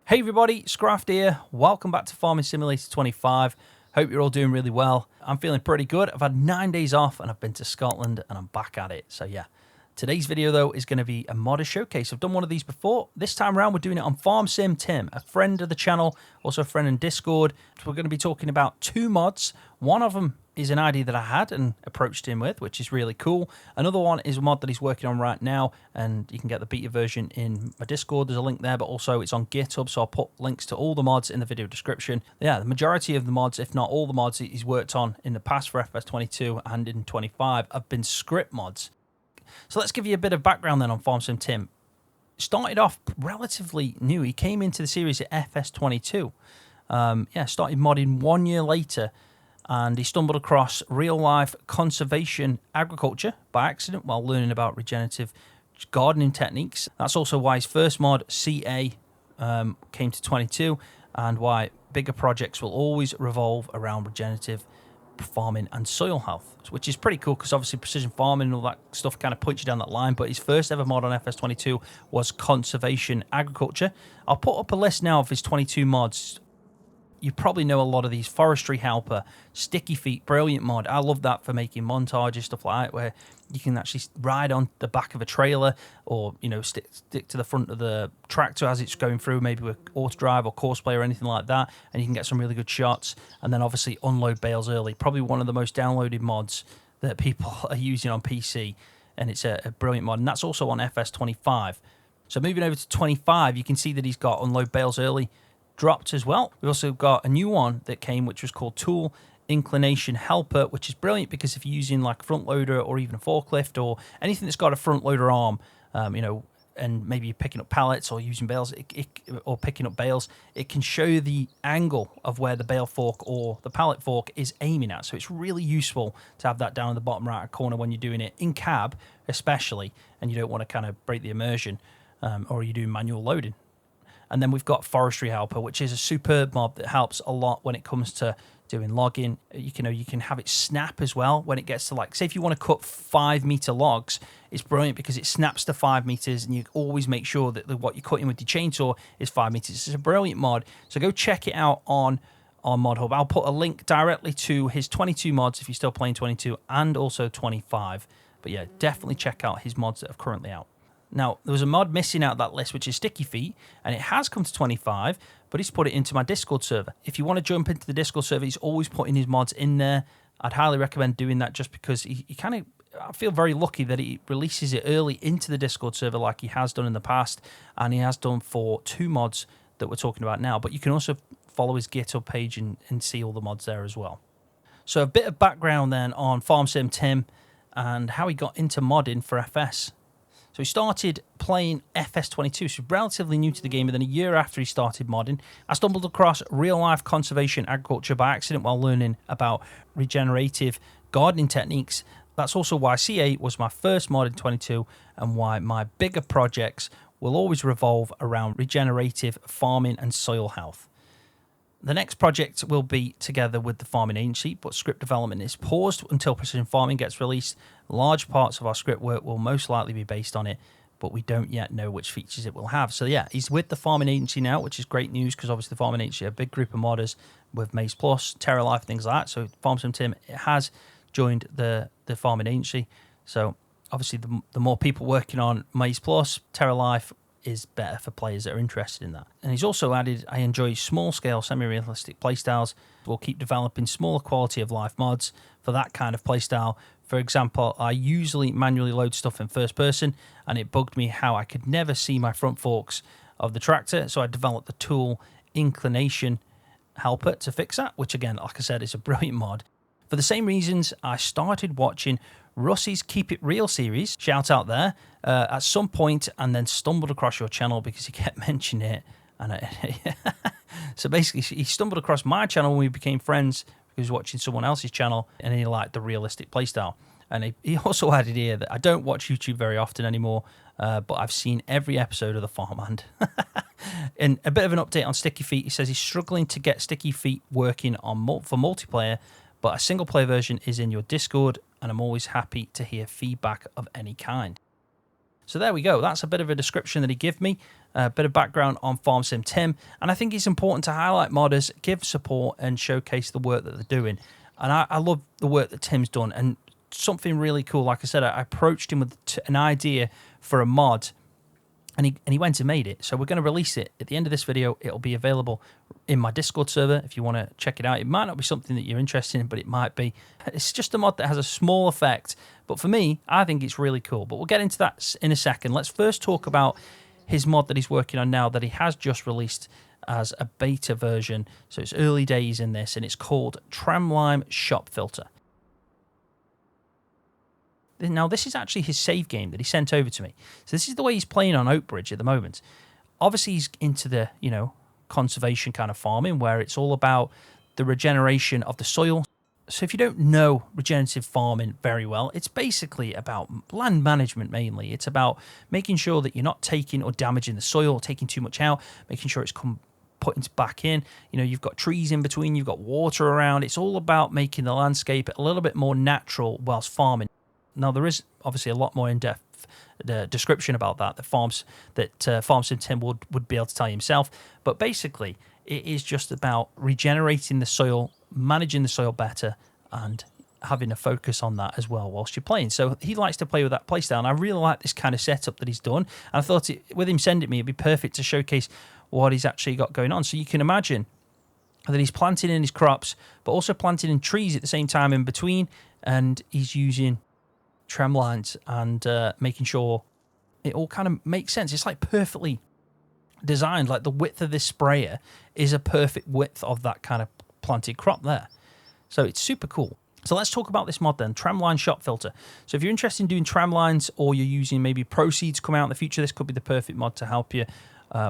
Hey everybody, Scroft here. Welcome back to Farming Simulator 25. Hope you're all doing really well. I'm feeling pretty good. I've had 9 days off and I've been to Scotland and I'm back at it. So yeah, today's video though is going to be a modder showcase. I've done one of these before. This time around we're doing it on Farm Sim Tim, a friend of the channel, also a friend in Discord. So we're going to be talking about two mods. One of them is an idea that I had and approached him with, which is really cool. Another one is a mod that he's working on right now, and you can get the beta version in my Discord. There's a link there, but also it's on GitHub, so I'll put links to all the mods in the video description. Yeah, the majority of the mods, if not all the mods he's worked on in the past for FS22 and in 25 have been script mods. So let's give you a bit of background then on Farm Sim Tim. Started off relatively new. He came into the series at FS22. Started modding 1 year later, and he stumbled across real-life conservation agriculture by accident while learning about regenerative gardening techniques. That's also why his first mod, CA, came to 22, and why bigger projects will always revolve around regenerative farming and soil health, which is pretty cool because obviously precision farming and all that stuff kind of puts you down that line. But his first ever mod on FS22 was conservation agriculture. I'll put up a list now of his 22 mods. You probably know a lot of these. Forestry helper, sticky feet, brilliant mod. I love that for making montages, stuff like that, where you can actually ride on the back of a trailer, or stick to the front of the tractor as it's going through, maybe with auto drive or courseplay or anything like that, and you can get some really good shots. And then obviously unload bales early, probably one of the most downloaded mods that people are using on PC, and it's a brilliant mod. And that's also on FS25. So moving over to 25, you can see that he's got unload bales early dropped as well. We've also got a new one that came, which was called Tool Inclination Helper, which is brilliant because if you're using like a front loader or even a forklift or anything that's got a front loader arm, and maybe you're picking up pallets or using bales, or picking up bales, it can show you the angle of where the bale fork or the pallet fork is aiming at. So it's really useful to have that down in the bottom right corner when you're doing it in cab, especially, and you don't want to kind of break the immersion, or you're doing manual loading. And then we've got Forestry Helper, which is a superb mod that helps a lot when it comes to doing logging. You can have it snap as well when it gets to, like, say if you want to cut 5 meter logs, it's brilliant because it snaps to 5 meters, and you always make sure that what you're cutting with your chainsaw is 5 meters. It's a brilliant mod, so go check it out on Mod Hub. I'll put a link directly to his 22 mods if you're still playing 22 and also 25. But yeah, definitely check out his mods that are currently out. Now, there was a mod missing out of that list, which is Sticky Feet, and it has come to 25, but he's put it into my Discord server. If you want to jump into the Discord server, he's always putting his mods in there. I'd highly recommend doing that just because he kind of, I feel very lucky that he releases it early into the Discord server like he has done in the past, and he has done for 2 mods that we're talking about now. But you can also follow his GitHub page and see all the mods there as well. So a bit of background then on Farm Sim Tim and how he got into modding for FS. So he started playing FS22, so relatively new to the game, and then a year after he started modding, I stumbled across real-life conservation agriculture by accident while learning about regenerative gardening techniques. That's also why CA was my first mod in 22, and why my bigger projects will always revolve around regenerative farming and soil health. The next project will be together with the farming agency, but script development is paused until Precision Farming gets released. Large parts of our script work will most likely be based on it, but we don't yet know which features it will have. So yeah, he's with the farming agency now, which is great news because obviously the farming agency are a big group of modders with Maze Plus, Terra Life, things like that. So Farm Sim Tim has joined the farming agency. So obviously the more people working on Maze Plus, Terra Life is better for players that are interested in that. And he's also added, I enjoy small-scale, semi-realistic playstyles. We'll keep developing smaller quality of life mods for that kind of playstyle. For example, I usually manually load stuff in first person, and it bugged me how I could never see my front forks of the tractor, so I developed the Tool Inclination Helper to fix that, which again, like I said, is a brilliant mod. For the same reasons, I started watching Russ's Keep It Real series, shout out there, at some point, and then stumbled across your channel because he kept mentioning it. And so basically, he stumbled across my channel when we became friends because he was watching someone else's channel, and he liked the realistic playstyle. And he also added here that I don't watch YouTube very often anymore, but I've seen every episode of The Farmhand. And a bit of an update on Sticky Feet. He says he's struggling to get Sticky Feet working on for multiplayer, but a single player version is in your Discord, and I'm always happy to hear feedback of any kind. So there we go. That's a bit of a description that he gave me. a bit of background on Farm Sim Tim, and I think it's important to highlight modders, give support, and showcase the work that they're doing. And I love the work that Tim's done, and something really cool. Like I said, I approached him with an idea for a mod, and he went and made it. So we're going to release it at the end of this video. It'll be available in my Discord server if you want to check it out. It might not be something that you're interested in, but it might be. It's just a mod that has a small effect, but for me, I think it's really cool. But we'll get into that in a second. Let's first talk about his mod that he's working on now that he has just released as a beta version. So it's early days in this, and it's called Tramline Shop Filter. Now, this is actually his save game that he sent over to me. So this is the way he's playing on Oakbridge at the moment. Obviously, he's into the, conservation kind of farming where it's all about the regeneration of the soil. So if you don't know regenerative farming very well, it's basically about land management mainly. It's about making sure that you're not taking or damaging the soil, taking too much out, making sure it's put back in. You've got trees in between, you've got water around. It's all about making the landscape a little bit more natural whilst farming. Now, there is obviously a lot more in-depth description about that Farm Sim Tim would be able to tell you himself. But basically, it is just about regenerating the soil, managing the soil better, and having a focus on that as well whilst you're playing. So he likes to play with that playstyle, and I really like this kind of setup that he's done. And I thought with him sending it me, it'd be perfect to showcase what he's actually got going on. So you can imagine that he's planting in his crops, but also planting in trees at the same time in between, and he's using tramlines and making sure it all kind of makes sense. It's like perfectly designed. Like the width of this sprayer is a perfect width of that kind of planted crop there. So it's super cool. So let's talk about this mod then, Tramline Shop Filter. So if you're interested in doing tramlines, or you're using maybe proceeds come out in the future, this could be the perfect mod to help you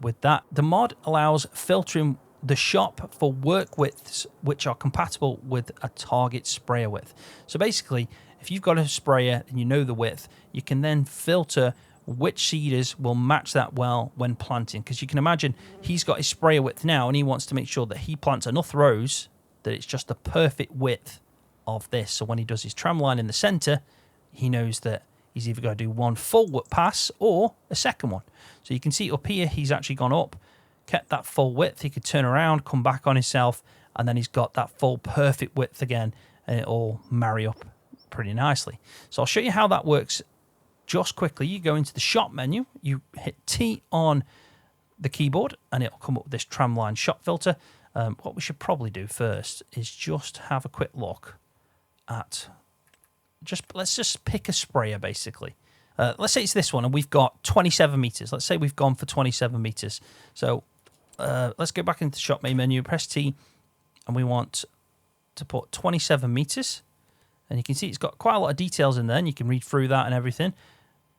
with that. The mod allows filtering the shop for work widths which are compatible with a target sprayer width. So basically, if you've got a sprayer and you know the width, you can then filter which seeders will match that well when planting. Because you can imagine he's got his sprayer width now, and he wants to make sure that he plants enough rows that it's just the perfect width of this. So when he does his tramline in the center, he knows that he's either going to do one full pass or a second one. So you can see up here, he's actually gone up, kept that full width. He could turn around, come back on himself, and then he's got that full perfect width again, and it all marry up pretty nicely. So I'll show you how that works just quickly. You go into the shop menu, you hit T on the keyboard, and it'll come up with this Tramline Shop Filter. What we should probably do first is just have a quick look at let's just pick a sprayer basically. Let's say it's this one, and we've got 27 meters. Let's say we've gone for 27 meters. So let's go back into the shop main menu, press T, and we want to put 27 meters. And you can see it's got quite a lot of details in there, and you can read through that and everything.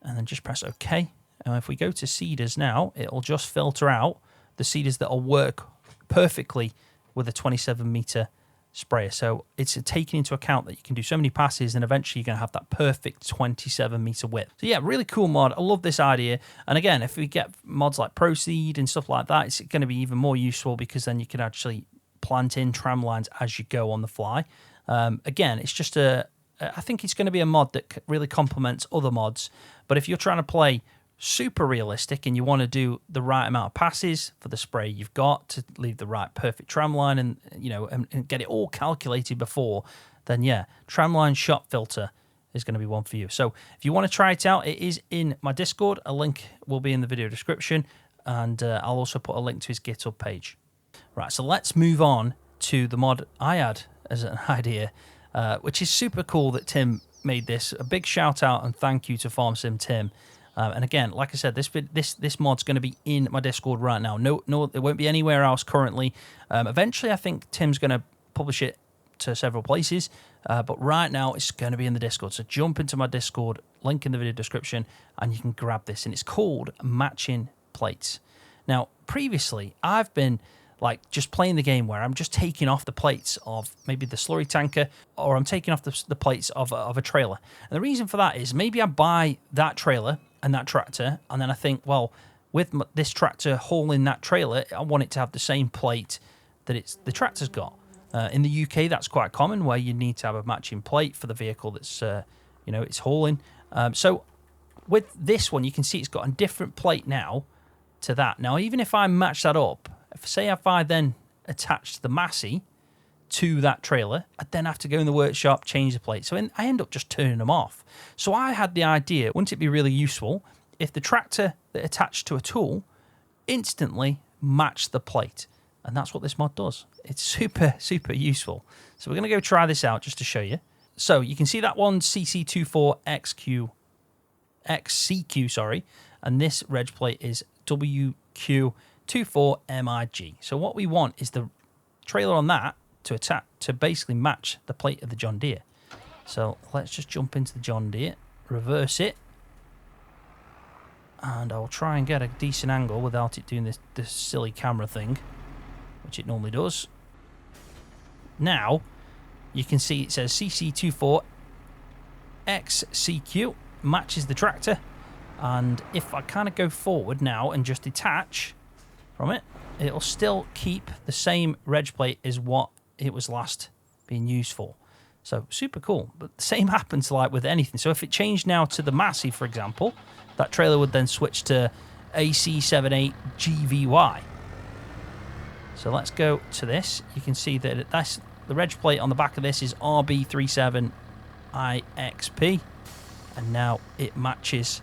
And then just press OK. And if we go to seeders now, it'll just filter out the seeders that will work perfectly with a 27 meter sprayer. So it's taking into account that you can do so many passes, and eventually you're going to have that perfect 27 meter width. So yeah, really cool mod. I love this idea. And again, if we get mods like Proceed and stuff like that, it's going to be even more useful, because then you can actually plant in tramlines as you go on the fly. Again, it's just I think it's going to be a mod that really complements other mods. But if you're trying to play super realistic and you want to do the right amount of passes for the spray you've got to leave the right perfect tramline, and and get it all calculated before, then yeah, Tramline Shop Filter is going to be one for you. So if you want to try it out, it is in my Discord. A link will be in the video description, and I'll also put a link to his GitHub page. Right, so let's move on to the mod I had as an idea, which is super cool that Tim made this. A big shout out and thank you to Farm Sim Tim. And again, like I said, this mod's going to be in my Discord right now. No, it won't be anywhere else currently. Eventually, I think Tim's going to publish it to several places, but right now it's going to be in the Discord. So jump into my Discord, link in the video description, and you can grab this. And it's called Matching Plates. Now, previously, I've been like just playing the game where I'm just taking off the plates of maybe the slurry tanker, or I'm taking off the plates of a trailer. And the reason for that is maybe I buy that trailer and that tractor, and then I think, well, with this tractor hauling that trailer, I want it to have the same plate that the tractor's got. In the UK, that's quite common, where you need to have a matching plate for the vehicle that's it's hauling. So with this one, you can see it's got a different plate now to that. Now, even if I match that up, if I then attach the Massey to that trailer, I'd then have to go in the workshop, change the plate. So I end up just turning them off. So I had the idea, wouldn't it be really useful if the tractor that attached to a tool instantly matched the plate? And that's what this mod does. It's super, super useful. So we're going to go try this out just to show you. So you can see that one CC24XCQ, sorry, and this reg plate is WQ24MIG. So what we want is the trailer on that to basically match the plate of the John Deere. So let's just jump into the John Deere, reverse it, and I'll try and get a decent angle without it doing this silly camera thing, which it normally does. Now you can see it says CC24XCQ, matches the tractor, and if I kind of go forward now and just detach from it, it'll still keep the same reg plate as what it was last being used for. So super cool. But the same happens like with anything. So if it changed now to the Massey, for example, that trailer would then switch to AC78GVY. So let's go to this. You can see that the reg plate on the back of this is RB37IXP, and now it matches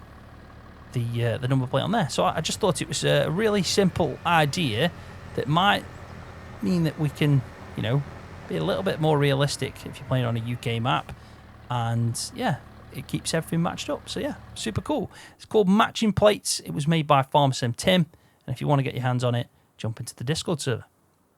the number plate on there. So I just thought it was a really simple idea that might mean that we can, you know, be a little bit more realistic if you're playing on a UK map, and yeah, it keeps everything matched up. So yeah, super cool. It's called Matching Plates. It was made by FarmSim Tim, and if you want to get your hands on it, jump into the Discord server.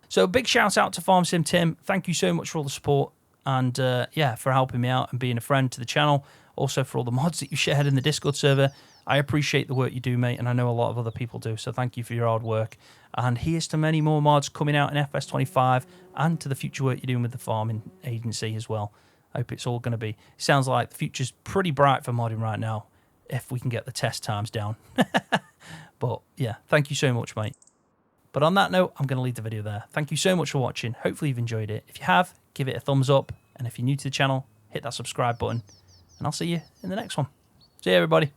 So big shout out to FarmSim Tim. Thank you so much for all the support, and yeah, for helping me out and being a friend to the channel. Also for all the mods that you shared in the Discord server. I appreciate the work you do, mate, and I know a lot of other people do, so thank you for your hard work. And here's to many more mods coming out in FS25, and to the future work you're doing with the farming agency as well. I hope it's all going to be... It sounds like the future's pretty bright for modding right now, if we can get the test times down. But yeah, thank you so much, mate. But on that note, I'm going to leave the video there. Thank you so much for watching. Hopefully you've enjoyed it. If you have, give it a thumbs up, and if you're new to the channel, hit that subscribe button, and I'll see you in the next one. See you, everybody.